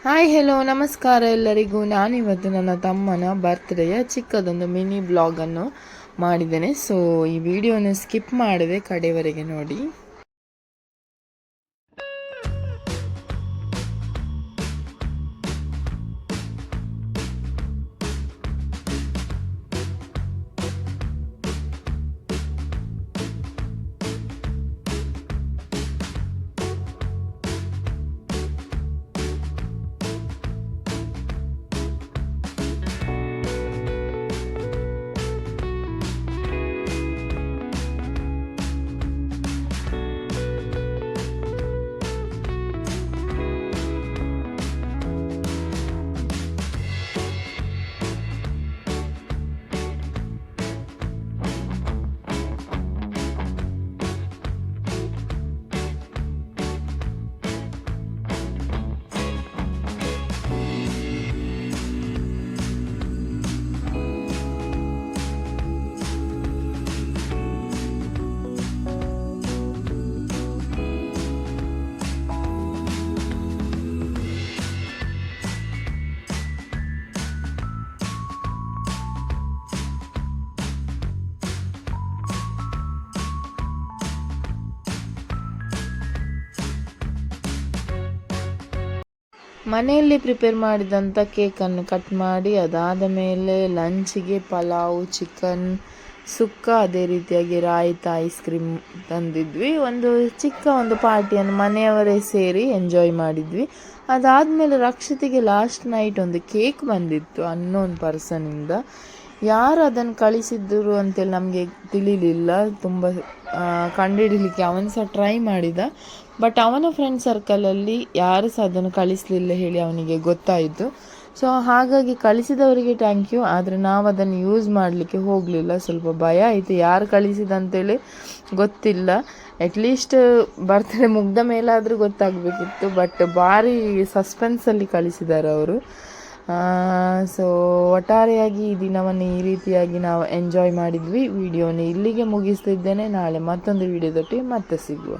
Hi hello ನಮಸ್ಕಾರ ಎಲ್ಲರಿಗೂ. ನಾನಿವತ್ತು ನನ್ನ ತಮ್ಮನ ಬರ್ತ್ಡೇಯ ಚಿಕ್ಕದೊಂದು ಮಿನಿ ಬ್ಲಾಗನ್ನು ಮಾಡಿದ್ದೇನೆ. ಸೊ ಈ ವಿಡಿಯೋನ ಸ್ಕಿಪ್ ಮಾಡದೆ ಕಡೆವರೆಗೆ ನೋಡಿ. ಮನೆಯಲ್ಲಿ ಪ್ರಿಪೇರ್ ಮಾಡಿದಂಥ ಕೇಕನ್ನು ಕಟ್ ಮಾಡಿ ಅದಾದ ಮೇಲೆ ಲಂಚಿಗೆ ಪಲಾವ್, ಚಿಕನ್ ಸುಕ್ಕ, ಅದೇ ರೀತಿಯಾಗಿ ರಾಯ್ತ, ಐಸ್ ಕ್ರೀಮ್ ತಂದಿದ್ವಿ. ಒಂದು ಪಾರ್ಟಿಯನ್ನು ಮನೆಯವರೇ ಸೇರಿ ಎಂಜಾಯ್ ಮಾಡಿದ್ವಿ. ಅದಾದಮೇಲೆ ರಕ್ಷಿತಿಗೆ ಲಾಸ್ಟ್ ನೈಟ್ ಒಂದು ಕೇಕ್ ಬಂದಿತ್ತು ಅನ್ನೋನ್ ಪರ್ಸನಿಂದ. ಯಾರು ಅದನ್ನು ಕಳಿಸಿದ್ದರು ಅಂತೇಳಿ ನಮಗೆ ತಿಳಿಲಿಲ್ಲ. ತುಂಬ ಕಂಡುಹಿಡಲಿಕ್ಕೆ ಅವನು ಸಹ ಟ್ರೈ ಮಾಡಿದ, ಬಟ್ ಅವನ ಫ್ರೆಂಡ್ ಸರ್ಕಲಲ್ಲಿ ಯಾರು ಸಹ ಅದನ್ನು ಕಳಿಸಲಿಲ್ಲ ಹೇಳಿ ಅವನಿಗೆ ಗೊತ್ತಾಯಿತು. ಸೊ ಹಾಗಾಗಿ ಕಳಿಸಿದವರಿಗೆ ಥ್ಯಾಂಕ್ ಯು, ಆದರೆ ನಾವು ಅದನ್ನು ಯೂಸ್ ಮಾಡಲಿಕ್ಕೆ ಹೋಗಲಿಲ್ಲ. ಸ್ವಲ್ಪ ಭಯ ಆಯಿತು, ಯಾರು ಕಳಿಸಿದಂತೇಳಿ ಗೊತ್ತಿಲ್ಲ. ಅಟ್ಲೀಸ್ಟ್ ಬರ್ತ್ಡೇ ಮುಗ್ದ ಮೇಲಾದರೂ ಗೊತ್ತಾಗಬೇಕಿತ್ತು, ಬಟ್ ಭಾರಿ ಸಸ್ಪೆನ್ಸಲ್ಲಿ ಕಳಿಸಿದ್ದಾರೆ ಅವರು. ಸೊ ಒಟ್ಟಾರೆಯಾಗಿ ಈ ದಿನವನ್ನು ಈ ರೀತಿಯಾಗಿ ನಾವು ಎಂಜಾಯ್ ಮಾಡಿದ್ವಿ. ವಿಡಿಯೋನ ಇಲ್ಲಿಗೆ ಮುಗಿಸ್ತಿದ್ದೇನೆ. ನಾಳೆ ಮತ್ತೊಂದು ವಿಡಿಯೋದೊಟ್ಟಿಗೆ ಮತ್ತೆ ಸಿಗುವ.